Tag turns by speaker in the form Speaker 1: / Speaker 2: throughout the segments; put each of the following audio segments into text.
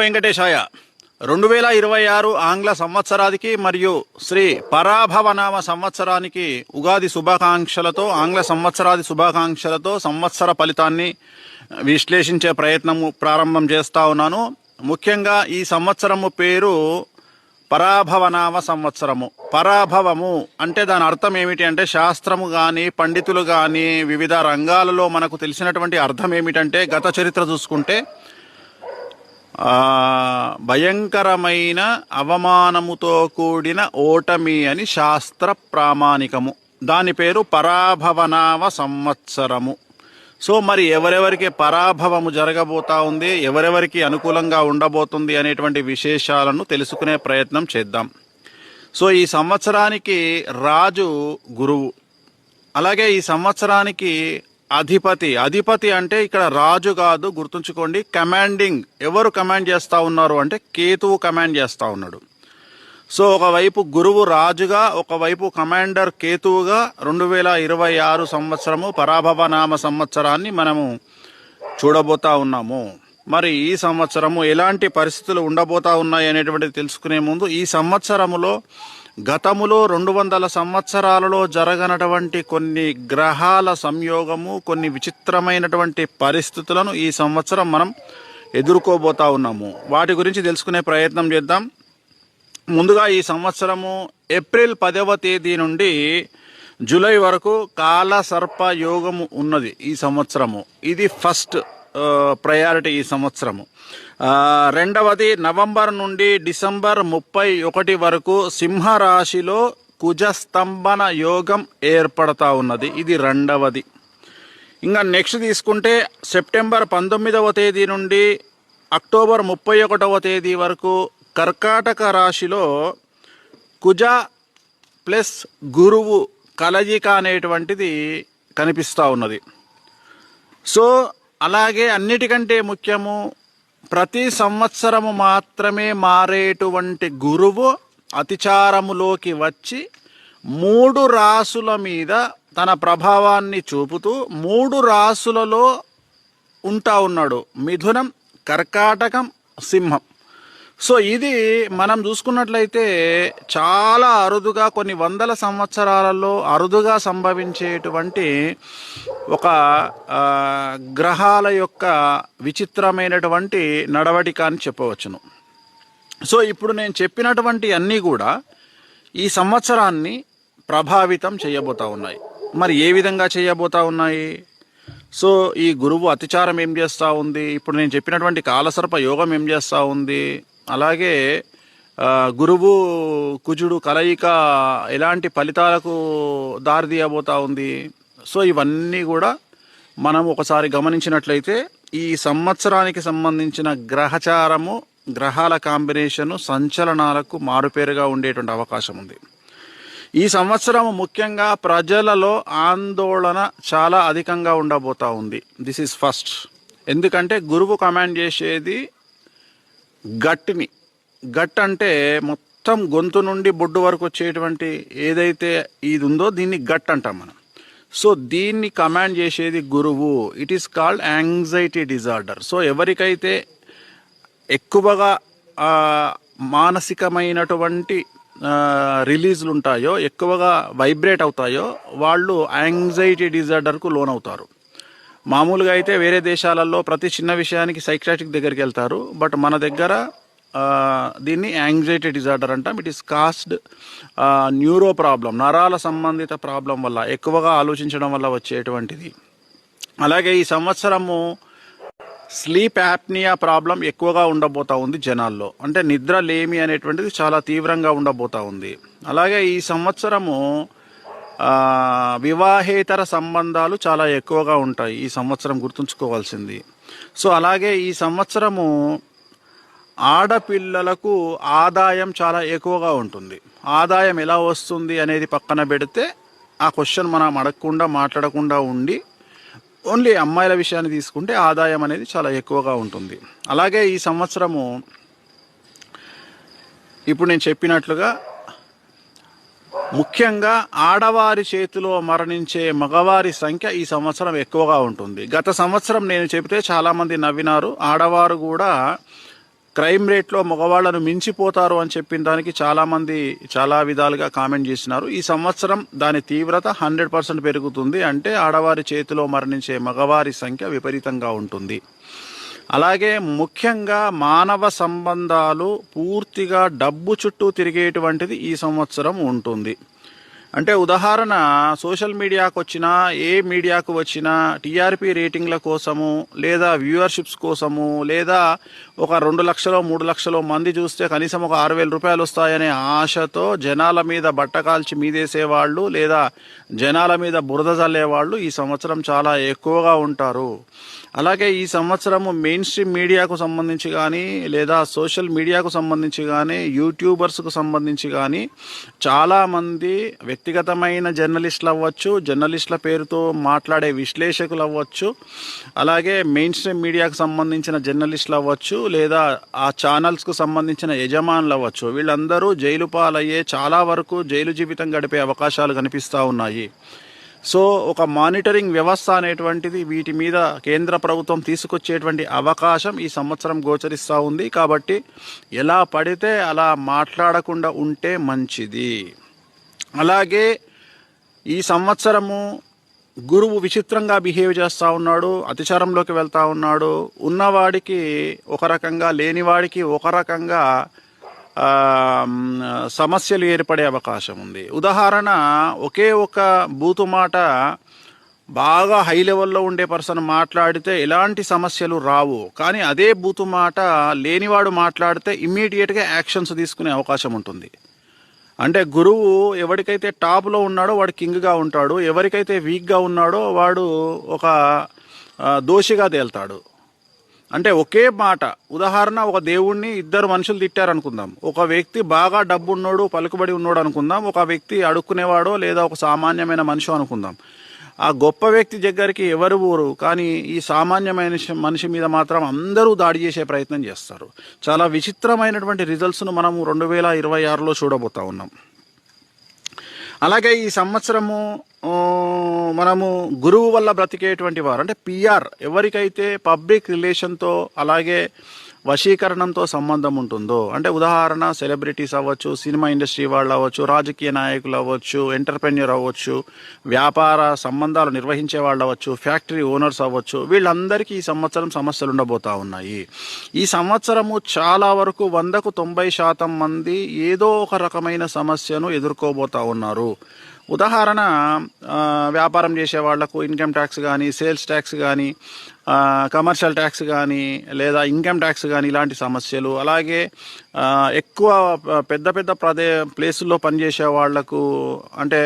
Speaker 1: వెంకటేశాయ. 2026 ఆంగ్ల సంవత్సరానికి మరియు శ్రీ పరాభవనామ సంవత్సరానికి ఉగాది శుభాకాంక్షలతో, ఆంగ్ల సంవత్సరాది శుభాకాంక్షలతో సంవత్సర ఫలితాన్ని విశ్లేషించే ప్రయత్నము ప్రారంభం చేస్తా ఉన్నాను. ముఖ్యంగా ఈ సంవత్సరము పేరు పరాభవనామ సంవత్సరము. పరాభవము అంటే దాని అర్థం ఏమిటి అంటే, శాస్త్రము కానీ పండితులు కానీ వివిధ రంగాలలో మనకు తెలిసినటువంటి అర్థం ఏమిటంటే, గత చరిత్ర చూసుకుంటే భయంకరమైన అవమానముతో కూడిన ఓటమి అని శాస్త్ర ప్రామాణికము. దాని పేరు పరాభవనామ సంవత్సరము. సో మరి ఎవరెవరికి పరాభవము జరగబోతా ఉంది, ఎవరెవరికి అనుకూలంగా ఉండబోతుంది అనేటువంటి విశేషాలను తెలుసుకునే ప్రయత్నం చేద్దాం. సో ఈ సంవత్సరానికి రాజు గురువు, అలాగే ఈ సంవత్సరానికి అధిపతి అంటే ఇక్కడ రాజు కాదు, గుర్తుంచుకోండి. కమాండింగ్, ఎవరు కమాండ్ చేస్తూ ఉన్నారు అంటే కేతువు కమాండ్ చేస్తూ ఉన్నాడు. సో ఒకవైపు గురువు రాజుగా, ఒకవైపు కమాండర్ కేతువుగా 2026 సంవత్సరము పరాభవనామ సంవత్సరాన్ని మనము చూడబోతా ఉన్నాము. మరి ఈ సంవత్సరము ఎలాంటి పరిస్థితులు ఉండబోతా ఉన్నాయి అనేటువంటిది తెలుసుకునే ముందు, ఈ సంవత్సరములో గతములో 200 సంవత్సరాలలో జరగనటువంటి కొన్ని గ్రహాల సంయోగము, కొన్ని విచిత్రమైనటువంటి పరిస్థితులను ఈ సంవత్సరం మనం ఎదుర్కోబోతా ఉన్నాము. వాటి గురించి తెలుసుకునే ప్రయత్నం చేద్దాం. ముందుగా ఈ సంవత్సరము ఏప్రిల్ 10వ తేదీ నుండి జూలై వరకు కాల సర్ప యోగము ఉన్నది ఈ సంవత్సరము. ఇది ఫస్ట్ ప్రయారిటీ ఈ సంవత్సరము. రెండవది నవంబర్ నుండి డిసెంబర్ 31 వరకు సింహరాశిలో కుజస్తంభన యోగం ఏర్పడతా ఉన్నది. ఇది రెండవది. ఇంకా నెక్స్ట్ తీసుకుంటే సెప్టెంబర్ 19వ తేదీ నుండి అక్టోబర్ 31వ తేదీ వరకు కర్కాటక రాశిలో కుజ ప్లస్ గురువు కలయిక అనేటువంటిది కనిపిస్తూ ఉన్నది. సో అలాగే అన్నిటికంటే ముఖ్యము, ప్రతి సంవత్సరము మాత్రమే మారేటువంటి గురువు అతిచారములోకి వచ్చి 3 రాసుల మీద తన ప్రభావాన్ని చూపుతూ 3 రాసులలో ఉంటా ఉన్నాడు: మిథునం, కర్కాటకం, సింహం. సో ఇది మనం చూసుకున్నట్లయితే చాలా అరుదుగా, కొన్ని వందల సంవత్సరాలలో అరుదుగా సంభవించేటువంటి ఒక గ్రహాల యొక్క విచిత్రమైనటువంటి నడవడిక అని చెప్పవచ్చును. సో ఇప్పుడు నేను చెప్పినటువంటి అన్నీ కూడా ఈ సంవత్సరాన్ని ప్రభావితం చేయబోతా ఉన్నాయి. మరి ఏ విధంగా చేయబోతా ఉన్నాయి? సో ఈ గురువు అతిచారం ఏం చేస్తూ ఉంది, ఇప్పుడు నేను చెప్పినటువంటి కాలసర్ప యోగం ఏం చేస్తూ ఉంది, అలాగే గురువు కుజుడు కలయిక ఎలాంటి ఫలితాలకు దారితీయబోతా ఉంది. సో ఇవన్నీ కూడా మనం ఒకసారి గమనించినట్లయితే ఈ సంవత్సరానికి సంబంధించిన గ్రహచారము, గ్రహాల కాంబినేషను సంచలనాలకు మారుపేరుగా ఉండేటువంటి అవకాశం ఉంది. ఈ సంవత్సరం ముఖ్యంగా ప్రజలలో ఆందోళన చాలా అధికంగా ఉండబోతా ఉంది. This is first. ఎందుకంటే గురువు కమాండ్ చేసేది గట్టిని. గట్ అంటే మొత్తం గొంతు నుండి బొడ్డు వరకు వచ్చేటువంటి ఏదైతే ఇది ఉందో దీన్ని గట్ అంటాం మనం. సో దీన్ని కమాండ్ చేసేది గురువు. It is called anxiety disorder. So ఎవరికైతే ఎక్కువగా మానసికమైనటువంటి రిలీజ్లు ఉంటాయో, ఎక్కువగా వైబ్రేట్ అవుతాయో, వాళ్ళు యాంగ్జైటీ డిజార్డర్కు లోనవుతారు. మామూలుగా అయితే వేరే దేశాలలో ప్రతి చిన్న విషయానికి సైకియాట్రిక్ దగ్గరికి వెళ్తారు. బట్ మన దగ్గర దీన్ని యాంగ్జైటీ డిజార్డర్ అంటాం. It is caused neuro problem, నరాల సంబంధిత ప్రాబ్లం వల్ల, ఎక్కువగా ఆలోచించడం వల్ల వచ్చేటువంటిది. అలాగే ఈ సంవత్సరము స్లీప్ యాప్నియా ప్రాబ్లం ఎక్కువగా ఉండబోతా ఉంది జనాల్లో. అంటే నిద్ర లేమి అనేటువంటిది చాలా తీవ్రంగా ఉండబోతా ఉంది. అలాగే ఈ సంవత్సరము వివాహేతర సంబంధాలు చాలా ఎక్కువగా ఉంటాయి ఈ సంవత్సరం, గుర్తుంచుకోవాల్సింది. సో అలాగే ఈ సంవత్సరము ఆడపిల్లలకు ఆదాయం చాలా ఎక్కువగా ఉంటుంది. ఆదాయం ఎలా వస్తుంది అనేది పక్కన పెడితే ఆ క్వశ్చన్ మనం అడగకుండా, మాట్లాడకుండా ఉండి ఓన్లీ అమ్మాయిల విషయాన్ని తీసుకుంటే ఆదాయం అనేది చాలా ఎక్కువగా ఉంటుంది. అలాగే ఈ సంవత్సరము ఇప్పుడు నేను చెప్పినట్లుగా ముఖ్యంగా ఆడవారి చేతిలో మరణించే మగవారి సంఖ్య ఈ సంవత్సరం ఎక్కువగా ఉంటుంది. గత సంవత్సరం నేను చెబితే చాలామంది నవ్వినారు. ఆడవారు కూడా క్రైమ్ రేట్లో మగవాళ్లను మించిపోతారు అని చెప్పిన దానికి చాలామంది చాలా విధాలుగా కామెంట్ చేసినారు. ఈ సంవత్సరం దాని తీవ్రత 100% పెరుగుతుంది. అంటే ఆడవారి చేతిలో మరణించే మగవారి సంఖ్య విపరీతంగా ఉంటుంది. అలాగే ముఖ్యంగా మానవ సంబంధాలు పూర్తిగా డబ్బు చుట్టూ తిరిగేటువంటిది ఈ సంవత్సరం ఉంటుంది. అంటే ఉదాహరణ, సోషల్ మీడియాకు వచ్చినా ఏ మీడియాకు వచ్చినా టీఆర్పీ రేటింగ్ల కోసము లేదా వ్యూవర్షిప్స్ కోసము లేదా ఒక 2 లక్షలు 3 లక్షలు మంది చూస్తే కనీసం ఒక 6,000 రూపాయలు వస్తాయనే ఆశతో జనాల మీద బట్టకాల్చి మీదేసేవాళ్ళు లేదా జనాల మీద బురద చల్లేవాళ్ళు ఈ సంవత్సరం చాలా ఎక్కువగా ఉంటారు. అలాగే ఈ సంవత్సరము మెయిన్ స్ట్రీమ్ మీడియాకు సంబంధించి కానీ లేదా సోషల్ మీడియాకు సంబంధించి కానీ యూట్యూబర్స్కు సంబంధించి కానీ చాలామంది వ్యక్తిగతమైన జర్నలిస్టులు అవ్వచ్చు, జర్నలిస్టుల పేరుతో మాట్లాడే విశ్లేషకులు అవ్వచ్చు, అలాగే మెయిన్ స్ట్రీమ్ మీడియాకు సంబంధించిన జర్నలిస్టులు అవ్వచ్చు లేదా ఆ ఛానల్స్కు సంబంధించిన యజమానులు అవ్వచ్చు, వీళ్ళందరూ జైలు పాలయ్యే చాలా వరకు జైలు జీవితం గడిపే అవకాశాలు కనిపిస్తూ ఉన్నాయి. సో ఒక మానిటరింగ్ వ్యవస్థ అనేటువంటిది వీటి మీద కేంద్ర ప్రభుత్వం తీసుకొచ్చేటువంటి అవకాశం ఈ సంవత్సరం గోచరిస్తూ ఉంది. కాబట్టి ఎలా పడితే అలా మాట్లాడకుండా ఉంటే మంచిది. అలాగే ఈ సంవత్సరము గురువు విచిత్రంగా బిహేవ్ చేస్తూ ఉన్నాడు, అతిచారంలోకి వెళ్తూ ఉన్నాడు. ఉన్నవాడికి ఒక రకంగా, లేనివాడికి ఒక రకంగా సమస్యలు ఏర్పడే అవకాశం ఉంది. ఉదాహరణ, ఒకే ఒక బూతు మాట బాగా హై లెవెల్లో ఉండే పర్సన్ మాట్లాడితే ఎలాంటి సమస్యలు రావు. కానీ అదే బూతు మాట లేనివాడు మాట్లాడితే ఇమ్మీడియట్గా యాక్షన్స్ తీసుకునే అవకాశం ఉంటుంది. అంటే గురువు ఎవరికైతే టాప్లో ఉన్నాడో వాడు కింగ్గా ఉంటాడు, ఎవరికైతే వీక్గా ఉన్నాడో వాడు ఒక దోషిగా తేల్తాడు. అంటే ఒకే మాట, ఉదాహరణ, ఒక దేవుణ్ణి 2 మనుషులు తిట్టారనుకుందాం. ఒక వ్యక్తి బాగా డబ్బు ఉన్నోడు, పలుకుబడి ఉన్నోడు అనుకుందాం, ఒక వ్యక్తి అడుక్కునేవాడో లేదా ఒక సామాన్యమైన మనిషి అనుకుందాం. ఆ గొప్ప వ్యక్తి దగ్గరికి ఎవరు ఊరు, కానీ ఈ సామాన్యమైన మనిషి మీద మాత్రం అందరూ దాడి చేసే ప్రయత్నం చేస్తారు. చాలా విచిత్రమైనటువంటి రిజల్ట్స్ను మనము 2026లో చూడబోతా ఉన్నాం. అలాగే ఈ సంవత్సరము మనము గురువు వల్ల బ్రతికేటువంటి వారు, అంటే పిఆర్, ఎవరికైతే పబ్లిక్ రిలేషన్తో అలాగే వశీకరణంతో సంబంధం ఉంటుందో, అంటే ఉదాహరణ సెలబ్రిటీస్ అవ్వచ్చు, సినిమా ఇండస్ట్రీ వాళ్ళు అవ్వచ్చు, రాజకీయ నాయకులు అవ్వచ్చు, ఎంటర్ప్రెన్యూర్ అవ్వచ్చు, వ్యాపార సంబంధాలు నిర్వహించే వాళ్ళు అవ్వచ్చు, ఫ్యాక్టరీ ఓనర్స్ అవ్వచ్చు, వీళ్ళందరికీ ఈ సంవత్సరం సమస్యలు ఉండబోతా ఉన్నాయి. ఈ సంవత్సరము చాలా వరకు 100కు 90% మంది ఏదో ఒక రకమైన సమస్యను ఎదుర్కోబోతా ఉన్నారు. ఉదాహరణ, వ్యాపారం చేసే వాళ్లకు ఇన్కమ్ ట్యాక్స్ కానీ, సేల్స్ ట్యాక్స్ కానీ, కమర్షియల్ ట్యాక్స్ కానీ లేదా ఇన్కమ్ ట్యాక్స్ కానీ ఇలాంటి సమస్యలు. అలాగే ఎక్కువ పెద్ద పెద్ద ప్లేసుల్లో పనిచేసే వాళ్లకు, అంటే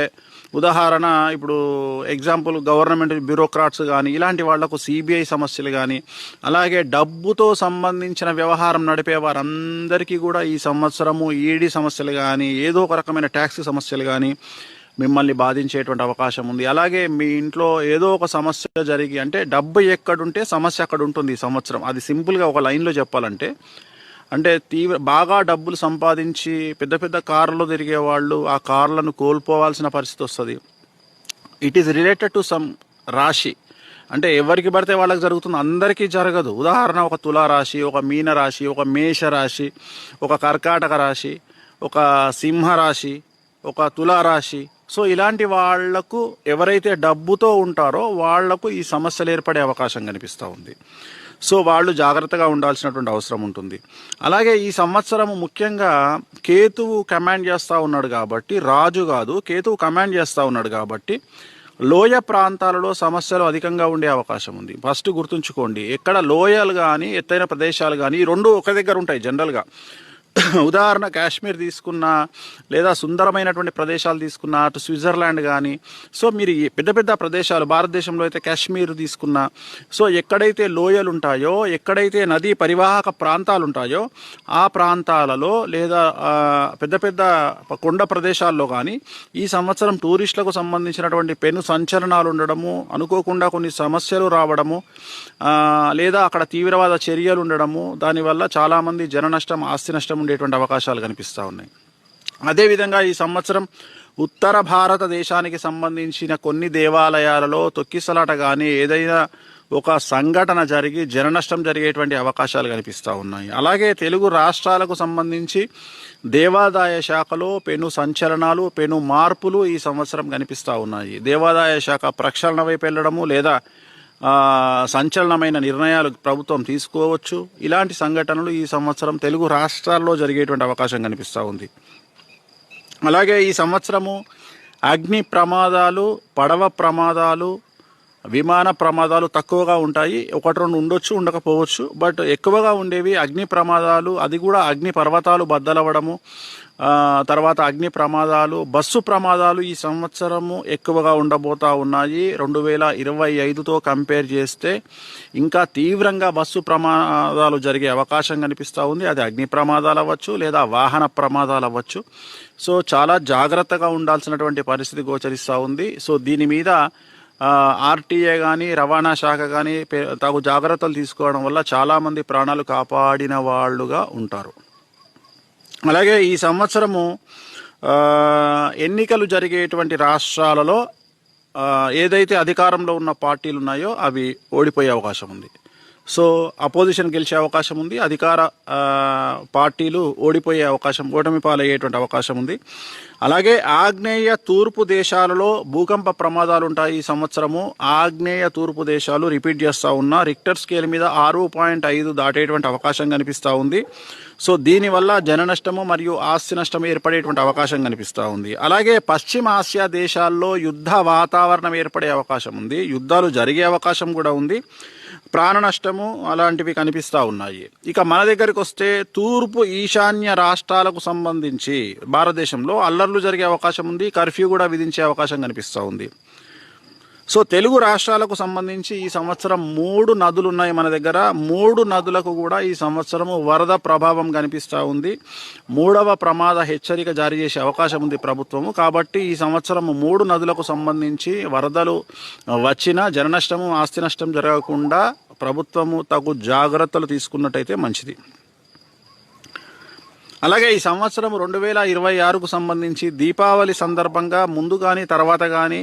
Speaker 1: ఉదాహరణ ఇప్పుడు ఎగ్జాంపుల్ గవర్నమెంట్ బ్యూరోక్రాట్స్ కానీ ఇలాంటి వాళ్లకు సిబిఐ సమస్యలు కానీ, అలాగే డబ్బుతో సంబంధించిన వ్యవహారం నడిపే వారందరికీ కూడా ఈ సంవత్సరము ఈడీ సమస్యలు కానీ ఏదో ఒక రకమైన ట్యాక్స్ సమస్యలు కానీ మిమ్మల్ని బాధించేటువంటి అవకాశం ఉంది. అలాగే మీ ఇంట్లో ఏదో ఒక సమస్య జరిగి, అంటే డబ్బు ఎక్కడుంటే సమస్య అక్కడ ఉంటుంది ఈ సంవత్సరం. అది సింపుల్గా ఒక లైన్లో చెప్పాలంటే, అంటే బాగా డబ్బులు సంపాదించి పెద్ద పెద్ద కార్లలో తిరిగే వాళ్ళు ఆ కార్లను కోల్పోవాల్సిన పరిస్థితి వస్తుంది. It is related to some రాశి, అంటే ఎవరికి పడితే వాళ్ళకి జరుగుతుంది, అందరికీ జరగదు. ఉదాహరణ, ఒక తులారాశి, ఒక మీన రాశి, ఒక మేష రాశి, ఒక కర్కాటక రాశి, ఒక సింహరాశి, ఒక తులారాశి. సో ఇలాంటి వాళ్లకు ఎవరైతే డబ్బుతో ఉంటారో వాళ్లకు ఈ సమస్యలు ఏర్పడే అవకాశం కనిపిస్తూ ఉంది. సో వాళ్ళు జాగ్రత్తగా ఉండాల్సినటువంటి అవసరం ఉంటుంది. అలాగే ఈ సంవత్సరం ముఖ్యంగా కేతువు కమాండ్ చేస్తూ ఉన్నాడు కాబట్టి, రాజు కాదు, కేతువు కమాండ్ చేస్తూ ఉన్నాడు కాబట్టి లోయ ప్రాంతాలలో సమస్యలు అధికంగా ఉండే అవకాశం ఉంది. ఫస్ట్ గుర్తుంచుకోండి, ఎక్కడ లోయలు కానీ ఎత్తైన ప్రదేశాలు కానీ ఈ రెండు ఒక దగ్గర ఉంటాయి జనరల్గా. ఉదాహరణ, కాశ్మీర్ తీసుకున్నా లేదా సుందరమైనటువంటి ప్రదేశాలు తీసుకున్నా, అటు స్విట్జర్లాండ్ కానీ, సో మీరు పెద్ద పెద్ద ప్రదేశాలు భారతదేశంలో అయితే కాశ్మీర్ తీసుకున్నా, సో ఎక్కడైతే లోయలు ఉంటాయో, ఎక్కడైతే నదీ పరివాహక ప్రాంతాలు ఉంటాయో ఆ ప్రాంతాలలో లేదా పెద్ద పెద్ద కొండ ప్రదేశాల్లో కానీ ఈ సంవత్సరం టూరిస్టులకు సంబంధించినటువంటి పెను సంచలనాలు ఉండడము, అనుకోకుండా కొన్ని సమస్యలు రావడము, లేదా అక్కడ తీవ్రవాద చర్యలు ఉండడము, దానివల్ల చాలామంది జన నష్టం, ఆస్తి నష్టం ఉండేటువంటి అవకాశాలు కనిపిస్తూ ఉన్నాయి. అదేవిధంగా ఈ సంవత్సరం ఉత్తర భారతదేశానికి సంబంధించిన కొన్ని దేవాలయాలలో తొక్కిసలాట కానీ, ఏదైనా ఒక సంఘటన జరిగి జన నష్టం జరిగేటువంటి అవకాశాలు కనిపిస్తూ ఉన్నాయి. అలాగే తెలుగు రాష్ట్రాలకు సంబంధించి దేవాదాయ శాఖలో పెను సంచలనాలు, పెను మార్పులు ఈ సంవత్సరం కనిపిస్తూ ఉన్నాయి. దేవాదాయ శాఖ ప్రక్షాళన వైపు వెళ్ళడము లేదా సంచలనమైన నిర్ణయాలు ప్రభుత్వం తీసుకోవచ్చు. ఇలాంటి సంఘటనలు ఈ సంవత్సరం తెలుగు రాష్ట్రాల్లో జరిగేటువంటి అవకాశం కనిపిస్తూ ఉంది. అలాగే ఈ సంవత్సరము అగ్ని ప్రమాదాలు, పడవ ప్రమాదాలు, విమాన ప్రమాదాలు తక్కువగా ఉంటాయి. 1-2 ఉండొచ్చు, ఉండకపోవచ్చు. బట్ ఎక్కువగా ఉండేవి అగ్ని ప్రమాదాలు, అది కూడా అగ్ని పర్వతాలు బద్దలవ్వడము, తర్వాత అగ్ని ప్రమాదాలు, బస్సు ప్రమాదాలు ఈ సంవత్సరము ఎక్కువగా ఉండబోతా ఉన్నాయి. 2025తో కంపేర్ చేస్తే ఇంకా తీవ్రంగా బస్సు ప్రమాదాలు జరిగే అవకాశం కనిపిస్తూ ఉంది. అది అగ్ని ప్రమాదాలు అవ్వచ్చు లేదా వాహన ప్రమాదాలు అవ్వచ్చు. సో చాలా జాగ్రత్తగా ఉండాల్సినటువంటి పరిస్థితి గోచరిస్తూ ఉంది. సో దీని మీద ఆర్టీఏ కానీ రవాణా శాఖ కానీ తగు జాగ్రత్తలు తీసుకోవడం వల్ల చాలామంది ప్రాణాలు కాపాడిన వాళ్ళుగా ఉంటారు. అలాగే ఈ సంవత్సరము ఎన్నికలు జరిగేటువంటి రాష్ట్రాలలో ఏదైతే అధికారంలో ఉన్న పార్టీలు ఉన్నాయో అవి ఓడిపోయే అవకాశం ఉంది. సో అపోజిషన్ గెలిచే అవకాశం ఉంది, అధికార పార్టీలు ఓడిపోయే అవకాశం, ఓటమి పాలయ్యేటువంటి అవకాశం ఉంది. అలాగే ఆగ్నేయ తూర్పు దేశాలలో భూకంప ప్రమాదాలు ఉంటాయి ఈ సంవత్సరము. ఆగ్నేయ తూర్పు దేశాలు రిపీట్ చేస్తూ ఉన్నా రిక్టర్ స్కేల్ మీద 6.5 దాటేటువంటి అవకాశం కనిపిస్తూ ఉంది. సో దీనివల్ల జన నష్టము మరియు ఆస్తి నష్టము ఏర్పడేటువంటి అవకాశం కనిపిస్తూ ఉంది. అలాగే పశ్చిమ ఆసియా దేశాల్లో యుద్ధ వాతావరణం ఏర్పడే అవకాశం ఉంది, యుద్ధాలు జరిగే అవకాశం కూడా ఉంది, ప్రాణ నష్టము అలాంటివి కనిపిస్తూ ఉన్నాయి. ఇక మన దగ్గరికి వస్తే తూర్పు ఈశాన్య రాష్ట్రాలకు సంబంధించి భారతదేశంలో అల్లర్లు జరిగే అవకాశం ఉంది, కర్ఫ్యూ కూడా విధించే అవకాశం కనిపిస్తూ ఉంది. సో తెలుగు రాష్ట్రాలకు సంబంధించి ఈ సంవత్సరం 3 నదులు ఉన్నాయి మన దగ్గర. 3 నదులకు కూడా ఈ సంవత్సరము వరద ప్రభావం కనిపిస్తూ ఉంది. 3వ ప్రమాద హెచ్చరిక జారీ చేసే అవకాశం ఉంది ప్రభుత్వము. కాబట్టి ఈ సంవత్సరం 3 నదులకు సంబంధించి వరదలు వచ్చినా జన నష్టము ఆస్తి నష్టం జరగకుండా ప్రభుత్వము తగు జాగ్రత్తలు తీసుకున్నట్టయితే మంచిది. అలాగే ఈ సంవత్సరం 2026కు సంబంధించి దీపావళి సందర్భంగా ముందు కానీ తర్వాత కానీ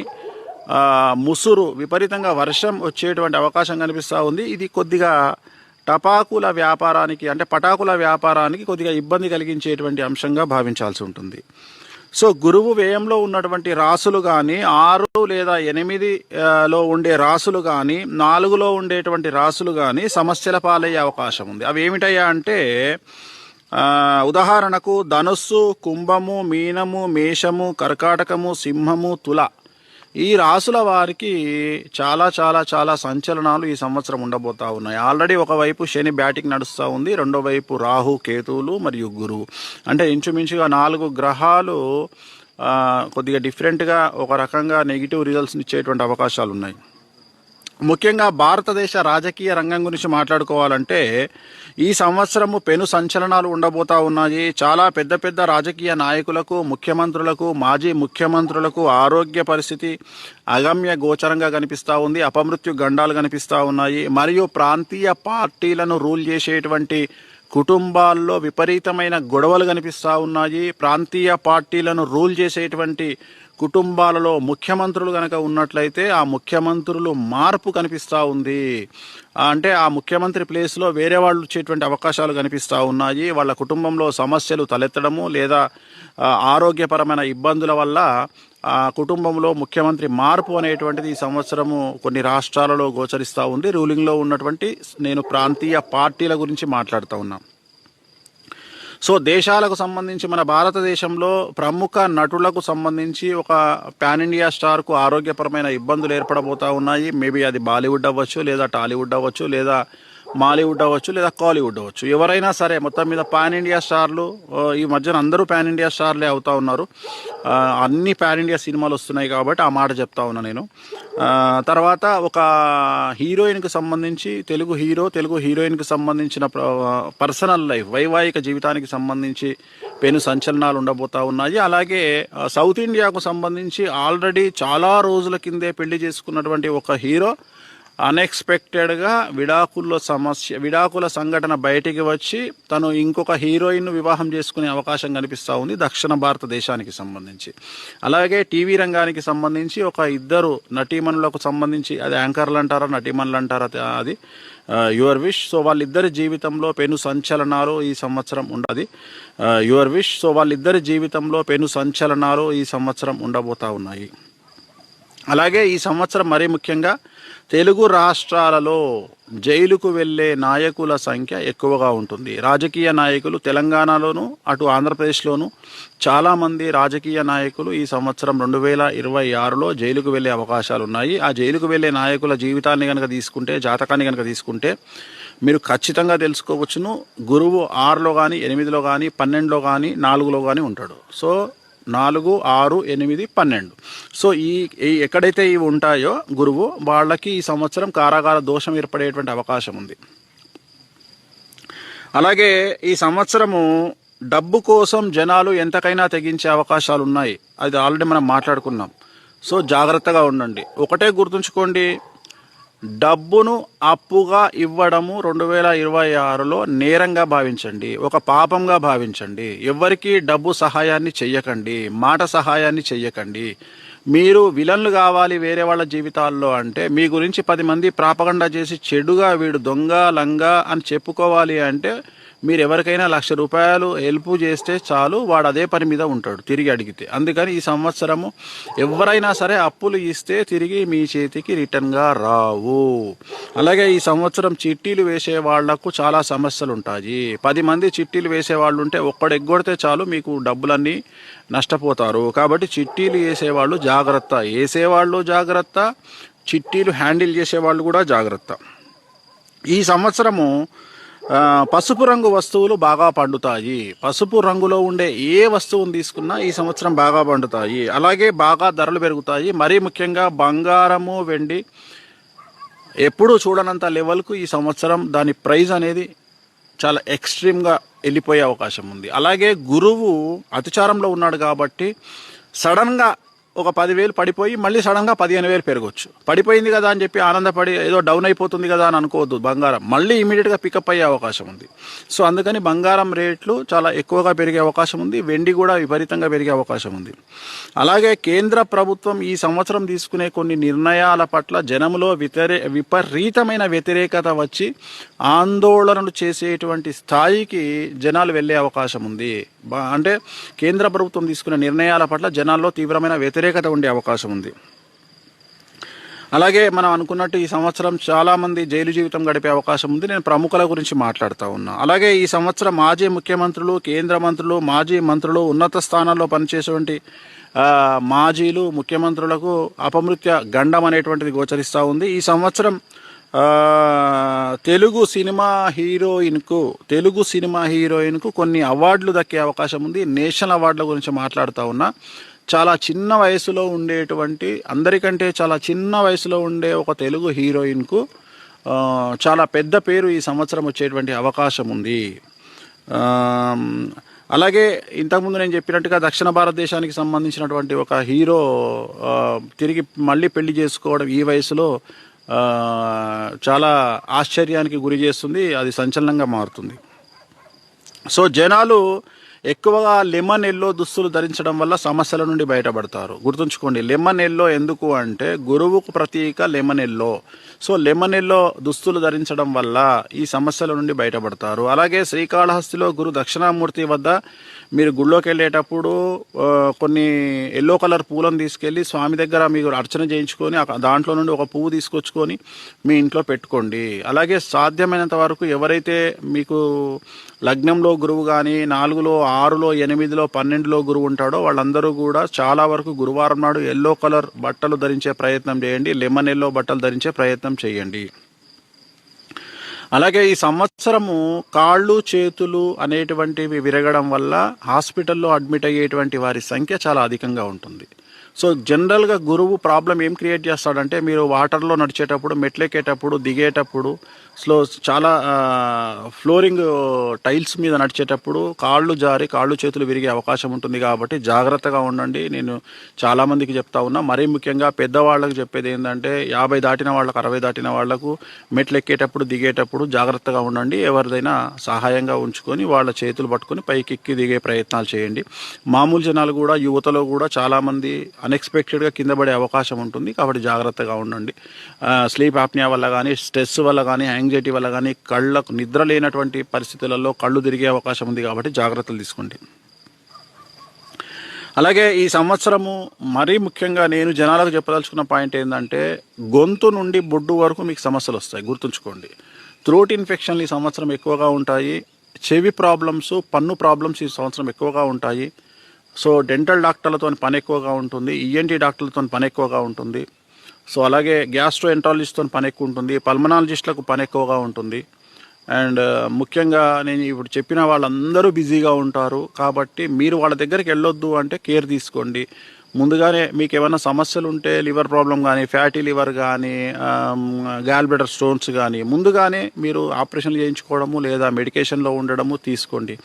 Speaker 1: ముసురు విపరీతంగా వర్షం వచ్చేటువంటి అవకాశం కనిపిస్తూ ఉంది. ఇది కొద్దిగా టపాకుల వ్యాపారానికి అంటే పటాకుల వ్యాపారానికి కొద్దిగా ఇబ్బంది కలిగించేటువంటి అంశంగా భావించాల్సి ఉంటుంది. సో గురువు వ్యయంలో ఉన్నటువంటి రాసులు కానీ 6 లేదా 8లో ఉండే రాసులు కానీ 4లో ఉండేటువంటి రాసులు కానీ సమస్యల పాలయ్యే అవకాశం ఉంది. అవి ఏమిటయ్యా అంటే ఉదాహరణకు ధనుస్సు, కుంభము, మీనము, మేషము, కర్కాటకము, సింహము, తుల ఈ రాసుల వారికి చాలా చాలా చాలా సంచలనాలు ఈ సంవత్సరం ఉండబోతా ఉన్నాయి. ఆల్రెడీ ఒకవైపు శని బ్యాటింగ్ నడుస్తూ ఉంది, రెండో వైపు రాహు, కేతువులు మరియు గురువు. అంటే ఇంచుమించుగా 4 గ్రహాలు కొద్దిగా డిఫరెంట్గా ఒక రకంగా నెగిటివ్ రిజల్ట్స్ని ఇచ్చేటువంటి అవకాశాలు ఉన్నాయి. ముఖ్యంగా భారతదేశ రాజకీయ రంగం గురించి మాట్లాడుకోవాలంటే ఈ సంవత్సరము పెను సంచలనాలు ఉండబోతా ఉన్నాయి. చాలా పెద్ద పెద్ద రాజకీయ నాయకులకు, ముఖ్యమంత్రులకు, మాజీ ముఖ్యమంత్రులకు ఆరోగ్య పరిస్థితి అగమ్య గోచరంగా కనిపిస్తూ ఉంది. అపమృత్యు గండాలు కనిపిస్తూ ఉన్నాయి. మరియు ప్రాంతీయ పార్టీలను రూల్ చేసేటువంటి కుటుంబాల్లో విపరీతమైన గొడవలు కనిపిస్తూ ఉన్నాయి. ప్రాంతీయ పార్టీలను రూల్ చేసేటువంటి కుటుంబాలలో ముఖ్యమంత్రులు కనుక ఉన్నట్లయితే ఆ ముఖ్యమంత్రులు మార్పు కనిపిస్తూ ఉంది. అంటే ఆ ముఖ్యమంత్రి ప్లేస్లో వేరే వాళ్ళు వచ్చేటువంటి అవకాశాలు కనిపిస్తూ ఉన్నాయి. వాళ్ళ కుటుంబంలో సమస్యలు తలెత్తడము లేదా ఆరోగ్యపరమైన ఇబ్బందుల వల్ల ఆ కుటుంబంలో ముఖ్యమంత్రి మార్పు అనేటువంటిది ఈ సంవత్సరము కొన్ని రాష్ట్రాలలో గోచరిస్తూ ఉంది. రూలింగ్లో ఉన్నటువంటి నేను ప్రాంతీయ పార్టీల గురించి మాట్లాడుతూ ఉన్నాను. సో దేశాలకు సంబంధించి మన భారతదేశంలో ప్రముఖ నటులకు సంబంధించి ఒక పాన్ ఇండియా స్టార్కు ఆరోగ్యపరమైన ఇబ్బందులు ఏర్పడబోతూ ఉన్నాయి. మేబీ అది బాలీవుడ్ అవ్వచ్చు, లేదా టాలీవుడ్ అవ్వచ్చు, లేదా మాలీవుడ్ అవ్వచ్చు, లేదా కాలీవుడ్ అవ్వచ్చు. ఎవరైనా సరే మొత్తం మీద పాన్ ఇండియా స్టార్లు ఈ మధ్యన అందరూ పాన్ ఇండియా స్టార్లే అవుతా ఉన్నారు. అన్ని పాన్ ఇండియా సినిమాలు వస్తున్నాయి కాబట్టి ఆ మాట చెప్తా ఉన్నా నేను. తర్వాత ఒక హీరోయిన్కి సంబంధించి తెలుగు హీరోయిన్కి సంబంధించిన పర్సనల్ లైఫ్ వైవాహిక జీవితానికి సంబంధించి పెను సంచలనాలు ఉండబోతా ఉన్నాయి. అలాగే సౌత్ ఇండియాకు సంబంధించి ఆల్రెడీ చాలా రోజుల కిందే పెళ్లి చేసుకున్నటువంటి ఒక హీరో అన్ఎక్స్పెక్టెడ్గా విడాకుల సంఘటన బయటికి వచ్చి తను ఇంకొక హీరోయిన్ వివాహం చేసుకునే అవకాశం కనిపిస్తూ ఉంది దక్షిణ భారతదేశానికి సంబంధించి. అలాగే టీవీ రంగానికి సంబంధించి ఒక ఇద్దరు నటీమణులకు సంబంధించి, అది యాంకర్లు అంటారా నటీమణులు అంటారా అది యువర్ విష్. సో వాళ్ళిద్దరి జీవితంలో పెను సంచలనాలు ఈ సంవత్సరం ఉండదు. Your wish. సో వాళ్ళిద్దరి జీవితంలో పెను సంచలనాలు ఈ సంవత్సరం ఉండబోతా ఉన్నాయి. అలాగే ఈ సంవత్సరం మరీ ముఖ్యంగా తెలుగు రాష్ట్రాలలో జైలుకు వెళ్ళే నాయకుల సంఖ్య ఎక్కువగా ఉంటుంది. రాజకీయ నాయకులు తెలంగాణలోను అటు ఆంధ్రప్రదేశ్లోను చాలామంది రాజకీయ నాయకులు ఈ సంవత్సరం 2026లో జైలుకు వెళ్ళే అవకాశాలు ఉన్నాయి. ఆ జైలుకు వెళ్ళే నాయకుల జీవితాన్ని కనుక తీసుకుంటే, జాతకాన్ని కనుక తీసుకుంటే మీరు ఖచ్చితంగా తెలుసుకోవచ్చును. గురువు 6లో కానీ 8లో కానీ 12లో కానీ 4లో కానీ ఉంటాడు. సో 4, 6, 8, 12. సో ఈ ఎక్కడైతే ఇవి ఉంటాయో గురువు వాళ్ళకి ఈ సంవత్సరం కారాగార దోషం ఏర్పడేటువంటి అవకాశం ఉంది. అలాగే ఈ సంవత్సరము డబ్బు కోసం జనాలు ఎంతకైనా తెగించే అవకాశాలు ఉన్నాయి. అది ఆల్రెడీ మనం మాట్లాడుకున్నాం. సో జాగ్రత్తగా ఉండండి. ఒకటే గుర్తుంచుకోండి, డబ్బును అప్పుగా ఇవ్వడము 2026లో నేరంగా భావించండి, ఒక పాపంగా భావించండి. ఎవరికి డబ్బు సహాయాన్ని చెయ్యకండి, మాట సహాయాన్ని చెయ్యకండి. మీరు విలన్లు కావాలి వేరే వాళ్ళ జీవితాల్లో అంటే, మీ గురించి 10 మంది ప్రాపగండా చేసి చెడుగా వీడు దొంగ లంగా అని చెప్పుకోవాలి అంటే, మీరు ఎవరికైనా ₹1,00,000 హెల్ప్ చేస్తే చాలు, వాడు అదే పని మీద ఉంటాడు తిరిగి అడిగితే. అందుకని ఈ సంవత్సరము ఎవరైనా సరే అప్పులు ఇస్తే తిరిగి మీ చేతికి రిటర్న్గా రావు. అలాగే ఈ సంవత్సరం చిట్టీలు వేసే వాళ్లకు చాలా సమస్యలు ఉంటాయి. 10 మంది చిట్టీలు వేసే వాళ్ళు ఉంటే ఒక్కడు ఎగ్గొడితే చాలు మీకు డబ్బులన్నీ నష్టపోతారు. కాబట్టి చిట్టీలు వేసేవాళ్ళు జాగ్రత్త, వేసేవాళ్ళు జాగ్రత్త, చిట్టీలు హ్యాండిల్ చేసేవాళ్ళు కూడా జాగ్రత్త. ఈ సంవత్సరము పసుపు రంగు వస్తువులు బాగా పండుతాయి. పసుపు రంగులో ఉండే ఏ వస్తువును తీసుకున్నా ఈ సంవత్సరం బాగా పండుతాయి. అలాగే బాగా ధరలు పెరుగుతాయి. మరీ ముఖ్యంగా బంగారము, వెండి ఎప్పుడూ చూడనంత లెవెల్కు ఈ సంవత్సరం దాని ప్రైస్ అనేది చాలా ఎక్స్ట్రీమ్గా వెళ్ళిపోయే అవకాశం ఉంది. అలాగే గురువు అతిచారంలో ఉన్నాడు కాబట్టి సడన్గా ఒక 10,000 పడిపోయి మళ్ళీ సడన్గా 15,000 పెరగవచ్చు. పడిపోయింది కదా అని చెప్పి ఆనందపడి ఏదో డౌన్ అయిపోతుంది కదా అని అనుకోవద్దు. బంగారం మళ్ళీ ఇమీడియట్గా పికప్ అయ్యే అవకాశం ఉంది. సో అందుకని బంగారం రేట్లు చాలా ఎక్కువగా పెరిగే అవకాశం ఉంది. వెండి కూడా విపరీతంగా పెరిగే అవకాశం ఉంది. అలాగే కేంద్ర ప్రభుత్వం ఈ సంవత్సరం తీసుకునే కొన్ని నిర్ణయాల పట్ల జనంలో విపరీతమైన వ్యతిరేకత వచ్చి ఆందోళనలు చేసేటువంటి స్థాయికి జనాలు వెళ్ళే అవకాశం ఉంది. అంటే కేంద్ర ప్రభుత్వం తీసుకునే నిర్ణయాల పట్ల జనాల్లో తీవ్రమైన వ్యతిరేకత ఉండే అవకాశం ఉంది. అలాగే మనం అనుకున్నట్టు ఈ సంవత్సరం చాలామంది జైలు జీవితం గడిపే అవకాశం ఉంది. నేను ప్రముఖుల గురించి మాట్లాడుతూ ఉన్నా. అలాగే ఈ సంవత్సరం మాజీ ముఖ్యమంత్రులు, కేంద్ర మంత్రులు, మాజీ మంత్రులు, ఉన్నత స్థానాల్లో పనిచేసేటువంటి మాజీలు, ముఖ్యమంత్రులకు అపమృత్య గండం అనేటువంటిది గోచరిస్తూ ఉంది. ఈ సంవత్సరం తెలుగు సినిమా హీరోయిన్కు కొన్ని అవార్డులు దక్కే అవకాశం ఉంది. నేషనల్ అవార్డుల గురించి మాట్లాడుతూ ఉన్నా. చాలా చిన్న వయసులో ఉండేటువంటి, అందరికంటే చాలా చిన్న వయసులో ఉండే ఒక తెలుగు హీరోయిన్కు చాలా పెద్ద పేరు ఈ సంవత్సరం వచ్చేటువంటి అవకాశం ఉంది. అలాగే ఇంతకుముందు నేను చెప్పినట్టుగా దక్షిణ భారతదేశానికి సంబంధించినటువంటి ఒక హీరో తిరిగి మళ్ళీ పెళ్లి చేసుకోవడం ఈ వయసులో చాలా ఆశ్చర్యానికి గురి చేస్తుంది. అది సంచలనంగా మారుతుంది. సో జనాలు ఎక్కువగా లెమన్ ఎల్లో దుస్తులు ధరించడం వల్ల సమస్యల నుండి బయటపడతారు. గుర్తుంచుకోండి, లెమన్ ఎల్లో ఎందుకు అంటే గురువుకు ప్రతీక lemon yellow. So lemon yellow దుస్తులు ధరించడం వల్ల ఈ సమస్యల నుండి బయటపడతారు. అలాగే శ్రీకాళహస్తిలో గురు దక్షిణామూర్తి వద్ద మీరు గుళ్ళోకి వెళ్ళేటప్పుడు కొన్ని ఎల్లో కలర్ పూలను తీసుకెళ్ళి స్వామి దగ్గర మీరు అర్చన చేయించుకొని దాంట్లో నుండి ఒక పువ్వు తీసుకొచ్చుకొని మీ ఇంట్లో పెట్టుకోండి. అలాగే సాధ్యమైనంత వరకు ఎవరైతే మీకు లగ్నంలో గురువు కానీ 4లో 6లో 8లో 12లో గురువు ఉంటాడో వాళ్ళందరూ కూడా చాలా వరకు గురువారం నాడు ఎల్లో కలర్ బట్టలు ధరించే ప్రయత్నం చేయండి. లెమన్ ఎల్లో బట్టలు ధరించే ప్రయత్నం చేయండి. అలాగే ఈ సంవత్సరము కాళ్ళు చేతులు అనేటువంటివి విరగడం వల్ల హాస్పిటల్లో అడ్మిట్ అయ్యేటువంటి వారి సంఖ్య చాలా అధికంగా ఉంటుంది. సో జనరల్గా గురువు ప్రాబ్లం ఏం క్రియేట్ చేస్తాడంటే, మీరు వాటర్లో నడిచేటప్పుడు, మెట్లెక్కేటప్పుడు, దిగేటప్పుడు, చాలా ఫ్లోరింగ్ టైల్స్ మీద నడిచేటప్పుడు కాళ్ళు జారి కాళ్ళు చేతులు విరిగే అవకాశం ఉంటుంది. కాబట్టి జాగ్రత్తగా ఉండండి. నేను చాలామందికి చెప్తా ఉన్నా, మరీ ముఖ్యంగా పెద్దవాళ్ళకి చెప్పేది ఏంటంటే 50 దాటిన వాళ్ళకు, 60 దాటిన వాళ్లకు మెట్లు ఎక్కేటప్పుడు, దిగేటప్పుడు జాగ్రత్తగా ఉండండి. ఎవరిదైనా సహాయంగా ఉంచుకొని వాళ్ళ చేతులు పట్టుకొని పైకి ఎక్కి దిగే ప్రయత్నాలు చేయండి. మామూలు జనాలు కూడా, యువతలో కూడా చాలామంది అన్ఎక్స్పెక్టెడ్గా కింద పడే అవకాశం ఉంటుంది. కాబట్టి జాగ్రత్తగా ఉండండి. స్లీప్ ఆప్నియా వల్ల కానీ, స్ట్రెస్ వల్ల కానీ, యాంగ్జైటీ వల్ల కానీ, కళ్ళకు నిద్ర లేనటువంటి పరిస్థితులలో కళ్ళు తిరిగే అవకాశం ఉంది. కాబట్టి జాగ్రత్తలు తీసుకోండి. అలాగే ఈ సంవత్సరము మరీ ముఖ్యంగా నేను జనాలకు చెప్పదలుచుకున్న పాయింట్ ఏంటంటే, గొంతు నుండి బొడ్డు వరకు మీకు సమస్యలు వస్తాయి. గుర్తుంచుకోండి. థ్రోట్ ఇన్ఫెక్షన్లు ఈ సంవత్సరం ఎక్కువగా ఉంటాయి. చెవి ప్రాబ్లమ్స్, పన్ను ప్రాబ్లమ్స్ ఈ సంవత్సరం ఎక్కువగా ఉంటాయి. సో డెంటల్ డాక్టర్లతో పని ఎక్కువగా ఉంటుంది. ఈఎన్టీ డాక్టర్లతో పని ఎక్కువగా ఉంటుంది. సో అలాగే గ్యాస్ట్రో ఎంట్రాలజిస్ట్తో పని ఎక్కువ ఉంటుంది. పల్మనాలజిస్టులకు పని ఎక్కువగా ఉంటుంది. అండ్ ముఖ్యంగా నేను ఇప్పుడు చెప్పిన వాళ్ళందరూ బిజీగా ఉంటారు. కాబట్టి మీరు వాళ్ళ దగ్గరికి వెళ్ళొద్దు అంటే కేర్ తీసుకోండి. ముందుగానే మీకు ఏమైనా సమస్యలు ఉంటే, లివర్ ప్రాబ్లం కానీ, ఫ్యాటీ లివర్ కానీ, గాల్ బ్లాడర్ స్టోన్స్ కానీ, ముందుగానే మీరు ఆపరేషన్లు చేయించుకోవడము లేదా మెడికేషన్లో ఉండడము తీసుకోండి.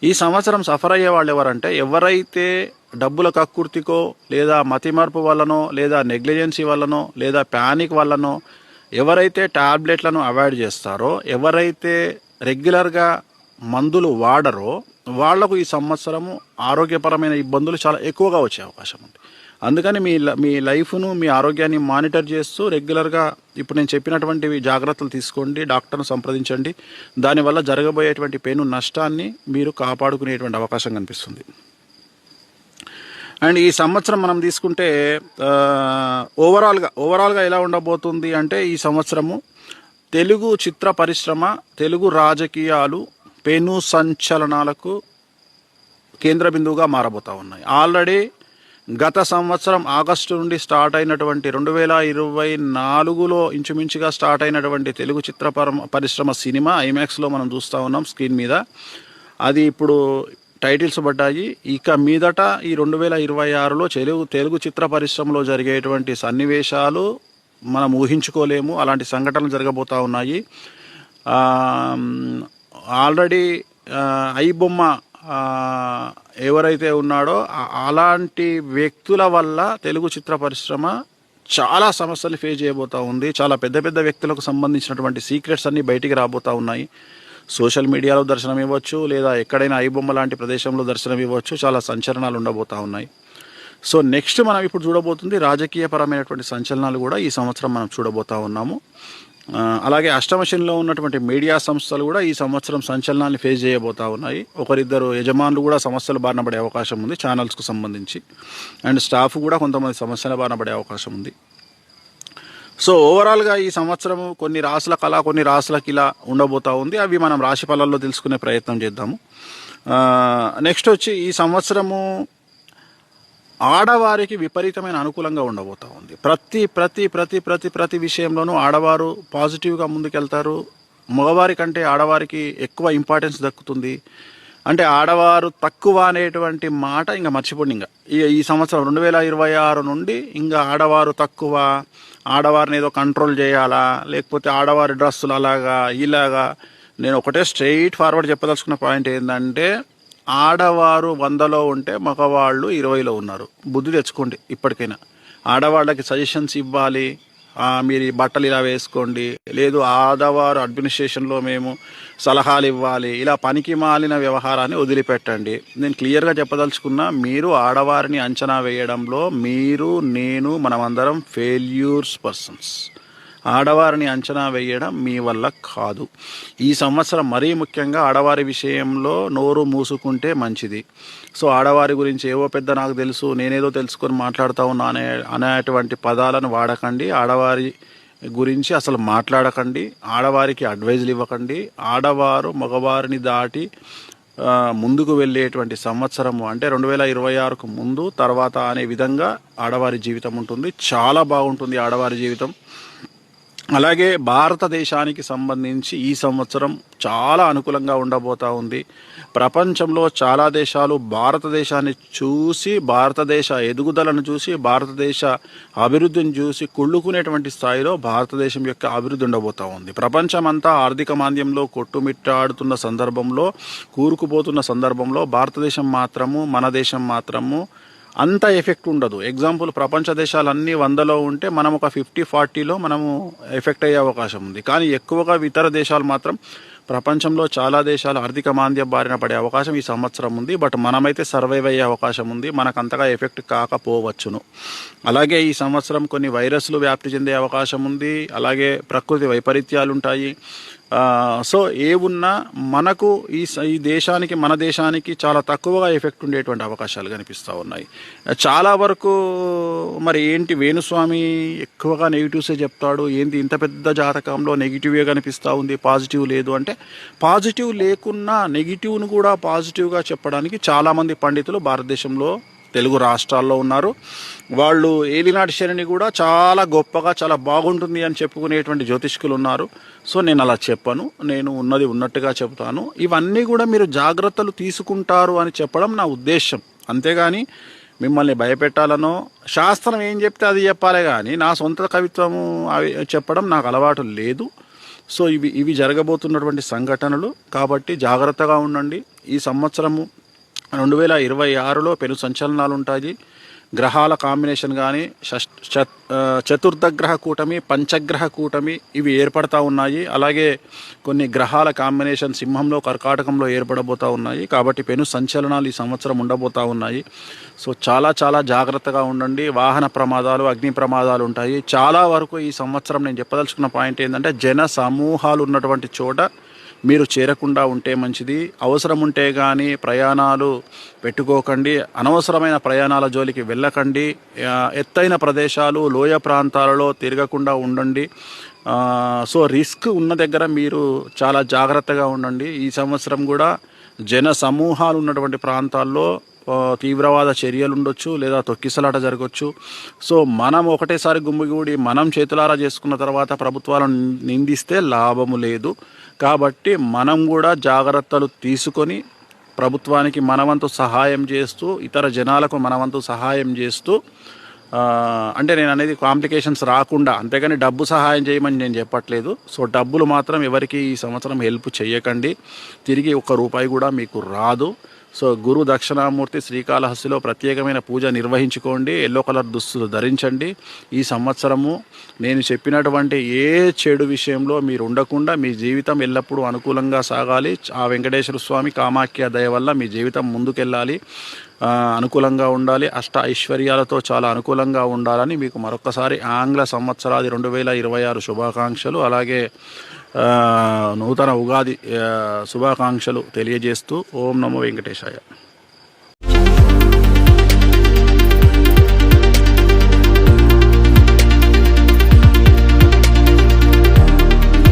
Speaker 1: ఈ సంవత్సరం సఫర్ అయ్యే వాళ్ళు ఎవరంటే, ఎవరైతే డబ్బుల కక్కుర్తికో, లేదా మతిమరుపు వల్లనో, లేదా నెగ్లిజెన్సీ వల్లనో, లేదా ప్యానిక్ వల్లనో, ఎవరైతే టాబ్లెట్లను అవాయిడ్ చేస్తారో, ఎవరైతే రెగ్యులర్గా మందులు వాడరో, వాళ్లకు ఈ సంవత్సరము ఆరోగ్యపరమైన ఇబ్బందులు చాలా ఎక్కువగా వచ్చే అవకాశం ఉంది. అందుకని మీ లైఫ్ను, మీ ఆరోగ్యాన్ని మానిటర్ చేస్తూ రెగ్యులర్గా ఇప్పుడు నేను చెప్పినటువంటివి జాగ్రత్తలు తీసుకోండి. డాక్టర్ను సంప్రదించండి. దానివల్ల జరగబోయేటువంటి పెను నష్టాన్ని మీరు కాపాడుకునేటువంటి అవకాశం కనిపిస్తుంది. అండ్ ఈ సంవత్సరం మనం తీసుకుంటే ఓవరాల్గా ఎలా ఉండబోతుంది అంటే, ఈ సంవత్సరము తెలుగు చిత్ర పరిశ్రమ, తెలుగు రాజకీయాలు పెను సంచలనాలకు కేంద్ర బిందువుగా మారబోతూ ఉన్నాయి. ఆల్రెడీ గత సంవత్సరం ఆగస్టు నుండి స్టార్ట్ అయినటువంటి 2024లో ఇంచుమించుగా స్టార్ట్ అయినటువంటి తెలుగు చిత్ర పరిశ్రమ సినిమా ఐమాక్స్లో మనం చూస్తూ ఉన్నాం స్క్రీన్ మీద. అది ఇప్పుడు టైటిల్స్ పడ్డాయి. ఇక మీదట ఈ 2026లో తెలుగు చిత్ర పరిశ్రమలో జరిగేటువంటి సన్నివేశాలు మనం ఊహించుకోలేము. అలాంటి సంఘటనలు జరగబోతూ ఉన్నాయి. ఆల్రెడీ ఐబొమ్మ ఎవరైతే ఉన్నాడో అలాంటి వ్యక్తుల వల్ల తెలుగు చిత్ర పరిశ్రమ చాలా సమస్యలు ఫేస్ చేయబోతూ ఉంది. చాలా పెద్ద పెద్ద వ్యక్తులకు సంబంధించినటువంటి సీక్రెట్స్ అన్నీ బయటికి రాబోతూ ఉన్నాయి. సోషల్ మీడియాలో దర్శనం ఇవ్వచ్చు, లేదా ఎక్కడైనా ఐబొమ్మ లాంటి ప్రదేశంలో దర్శనం ఇవ్వచ్చు. చాలా సంచలనాలు ఉండబోతూ ఉన్నాయి. సో నెక్స్ట్ మనం ఇప్పుడు చూడబోతుంది రాజకీయపరమైనటువంటి సంచలనాలు కూడా ఈ సంవత్సరం మనం చూడబోతూ ఉన్నాము. అలాగే అష్టమశనిలో ఉన్నటువంటి మీడియా సంస్థలు కూడా ఈ సంవత్సరం సంచలనాన్ని ఫేస్ చేయబోతూ ఉన్నాయి. ఒకరిద్దరు యజమానులు కూడా సమస్యలు బారిన పడే అవకాశం ఉంది ఛానల్స్కు సంబంధించి. అండ్ స్టాఫ్ కూడా కొంతమంది సమస్యల బారిన పడే అవకాశం ఉంది. సో ఓవరాల్గా ఈ సంవత్సరం కొన్ని రాసులకు అలా, కొన్ని రాసులకు ఇలా ఉండబోతూ ఉంది. అవి మనం రాశి ఫలాల్లో తెలుసుకునే ప్రయత్నం చేద్దాము. నెక్స్ట్ వచ్చి ఈ సంవత్సరము ఆడవారికి విపరీతమైన అనుకూలంగా ఉండబోతూ ఉంది. ప్రతి ప్రతి ప్రతి ప్రతి ప్రతి విషయంలోనూ ఆడవారు పాజిటివ్గా ముందుకెళ్తారు. మగవారి కంటే ఆడవారికి ఎక్కువ ఇంపార్టెన్స్ దక్కుతుంది. అంటే ఆడవారు తక్కువ అనేటువంటి మాట ఇంకా మర్చిపోండి. ఇంకా ఈ సంవత్సరం 2026 నుండి ఇంకా ఆడవారు తక్కువ, ఆడవారిని ఏదో కంట్రోల్ చేయాలా, లేకపోతే ఆడవారి డ్రెస్సులు అలాగా ఇలాగా. నేను ఒకటే స్ట్రెయిట్ ఫార్వర్డ్ చెప్పదలుచుకున్న పాయింట్ ఏంటంటే, ఆడవారు 100లో ఉంటే మగవాళ్ళు 20లో ఉన్నారు. బుద్ధి తెచ్చుకోండి. ఇప్పటికైనా ఆడవాళ్ళకి సజెషన్స్ ఇవ్వాలి. మీరు ఈ బట్టలు ఇలా వేసుకోండి, లేదు ఆడవారు అడ్మినిస్ట్రేషన్లో మేము సలహాలు ఇవ్వాలి, ఇలా పనికి మాలిన వ్యవహారాన్ని వదిలిపెట్టండి. నేను క్లియర్గా చెప్పదలుచుకున్నా, మీరు ఆడవారిని అంచనా వేయడంలో నేను మనమందరం ఫెయిల్యూర్స్ పర్సన్స్. ఆడవారిని అంచనా వేయడం మీ వల్ల కాదు. ఈ సంవత్సరం మరీ ముఖ్యంగా ఆడవారి విషయంలో నోరు మూసుకుంటే మంచిది. సో ఆడవారి గురించి ఏవో పెద్ద నాకు తెలుసు, నేనేదో తెలుసుకొని మాట్లాడుతూ ఉన్నా అనేటువంటి పదాలను వాడకండి. ఆడవారి గురించి అసలు మాట్లాడకండి. ఆడవారికి అడ్వైజులు ఇవ్వకండి. ఆడవారు మగవారిని దాటి ముందుకు వెళ్ళేటువంటి సంవత్సరము అంటే 2026కు ముందు తర్వాత అనే విధంగా ఆడవారి జీవితం ఉంటుంది. చాలా బాగుంటుంది ఆడవారి జీవితం. అలాగే భారతదేశానికి సంబంధించి ఈ సంవత్సరం చాలా అనుకూలంగా ఉండబోతా ఉంది. ప్రపంచంలో చాలా దేశాలు భారతదేశాన్ని చూసి, భారతదేశ ఎదుగుదలను చూసి, భారతదేశ అభివృద్ధిని చూసి కుళ్ళుకునేటువంటి స్థాయిలో భారతదేశం యొక్క అభివృద్ధి ఉండబోతూ ఉంది. ప్రపంచమంతా ఆర్థిక మాంద్యంలో కొట్టుమిట్టాడుతున్న సందర్భంలో, కూరుకుపోతున్న సందర్భంలో భారతదేశం మాత్రము, మన దేశం మాత్రము అంత ఎఫెక్ట్ ఉండదు. ఎగ్జాంపుల్, ప్రపంచ దేశాలన్నీ 100లో ఉంటే మనం ఒక 50-40లో మనము ఎఫెక్ట్ అయ్యే అవకాశం ఉంది. కానీ ఎక్కువగా ఇతర దేశాలు మాత్రం, ప్రపంచంలో చాలా దేశాలు ఆర్థిక మాంద్య బారిన పడే అవకాశం ఈ సంవత్సరం ఉంది. బట్ మనమైతే సర్వైవ్ అయ్యే అవకాశం ఉంది, మనకు అంతగా ఎఫెక్ట్ కాకపోవచ్చును. అలాగే ఈ సంవత్సరం కొన్ని వైరస్లు వ్యాప్తి చెందే అవకాశం ఉంది. అలాగే ప్రకృతి వైపరీత్యాలు ఉంటాయి. సో ఏ ఉన్నా మనకు ఈ దేశానికి, మన దేశానికి చాలా తక్కువగా ఎఫెక్ట్ ఉండేటువంటి అవకాశాలు కనిపిస్తూ ఉన్నాయి. చాలా వరకు మరి ఏంటి వేణుస్వామి ఎక్కువగా నెగిటివ్సే చెప్తాడు, ఏంటి ఇంత పెద్ద జాతకంలో నెగిటివే కనిపిస్తూ ఉంది, పాజిటివ్ లేదు అంటే, పాజిటివ్ లేకున్నా నెగిటివ్ను కూడా పాజిటివ్గా చెప్పడానికి చాలామంది పండితులు భారతదేశంలో తెలుగు రాష్ట్రాల్లో ఉన్నారు. వాళ్ళు ఏలినాటి శనిని కూడా చాలా గొప్పగా, చాలా బాగుంటుంది అని చెప్పుకునేటువంటి జ్యోతిష్కులు ఉన్నారు. సో నేను అలా చెప్పను, నేను ఉన్నది ఉన్నట్టుగా చెప్తాను. ఇవన్నీ కూడా మీరు జాగ్రత్తలు తీసుకుంటారు అని చెప్పడం నా ఉద్దేశం. అంతేగాని మిమ్మల్ని భయపెట్టాలనో, శాస్త్రం ఏం చెప్తే అది చెప్పాలి కానీ నా సొంత కవిత్వము అవి చెప్పడం నాకు అలవాటు లేదు. సో ఇవి జరగబోతున్నటువంటి సంఘటనలు, కాబట్టి జాగ్రత్తగా ఉండండి. ఈ సంవత్సరము 2026లో పెను సంచలనాలు ఉంటాయి. గ్రహాల కాంబినేషన్ కానీ, చతుర్థగ్రహ కూటమి, పంచగ్రహ కూటమి ఇవి ఏర్పడతా ఉన్నాయి. అలాగే కొన్ని గ్రహాల కాంబినేషన్ సింహంలో, కర్కాటకంలో ఏర్పడబోతూ ఉన్నాయి. కాబట్టి పెను సంచలనాలు ఈ సంవత్సరం ఉండబోతూ ఉన్నాయి. సో చాలా చాలా జాగ్రత్తగా ఉండండి. వాహన ప్రమాదాలు, అగ్ని ప్రమాదాలు ఉంటాయి. చాలా వరకు ఈ సంవత్సరం నేను చెప్పదలుచుకున్న పాయింట్ ఏంటంటే, జన సమూహాలు ఉన్నటువంటి చోట మీరు చేరకుండా ఉంటే మంచిది. అవసరం ఉంటే కానీ ప్రయాణాలు పెట్టుకోకండి. అనవసరమైన ప్రయాణాల జోలికి వెళ్ళకండి. ఎత్తైన ప్రదేశాలు, లోయ ప్రాంతాలలో తిరగకుండా ఉండండి. సో రిస్క్ ఉన్న దగ్గర మీరు చాలా జాగ్రత్తగా ఉండండి. ఈ సంవత్సరం కూడా జన సమూహాలు ఉన్నటువంటి ప్రాంతాల్లో తీవ్రవాద చర్యలు ఉండొచ్చు, లేదా తొక్కిసలాట జరగవచ్చు. సో మనం ఒకటేసారి గుమ్మిగూడి మనం చేతులారా చేసుకున్న తర్వాత ప్రభుత్వాలను నిందిస్తే లాభము లేదు. కాబట్టి మనం కూడా జాగ్రత్తలు తీసుకొని ప్రభుత్వానికి మనవంతు సహాయం చేస్తూ, ఇతర జనాలకు మనవంతు సహాయం చేస్తూ, అంటే నేను అనేది కాంప్లికేషన్స్ రాకుండా, అంతేగాని డబ్బు సహాయం చేయమని నేను చెప్పట్లేదు. సో డబ్బులు మాత్రం ఎవరికి ఈ సంవత్సరం హెల్ప్ చేయకండి, తిరిగి ₹1 కూడా మీకు రాదు. సో గురు దక్షిణామూర్తి శ్రీకాళహస్తిలో ప్రత్యేకమైన పూజ నిర్వహించుకోండి. ఎల్లో కలర్ దుస్తులు ధరించండి. ఈ సంవత్సరము నేను చెప్పినటువంటి ఏ చెడు విషయంలో మీరు ఉండకుండా మీ జీవితం ఎల్లప్పుడూ అనుకూలంగా సాగాలి. ఆ వెంకటేశ్వర స్వామి, కామాఖ్య దయ వల్ల మీ జీవితం ముందుకెళ్ళాలి, అనుకూలంగా ఉండాలి, అష్ట ఐశ్వర్యాలతో చాలా అనుకూలంగా ఉండాలని మీకు మరొకసారి ఆంగ్ల సంవత్సరాది 2026 శుభాకాంక్షలు, అలాగే నూతన ఉగాది శుభాకాంక్షలు తెలియజేస్తూ ఓం నమో వెంకటేశాయ.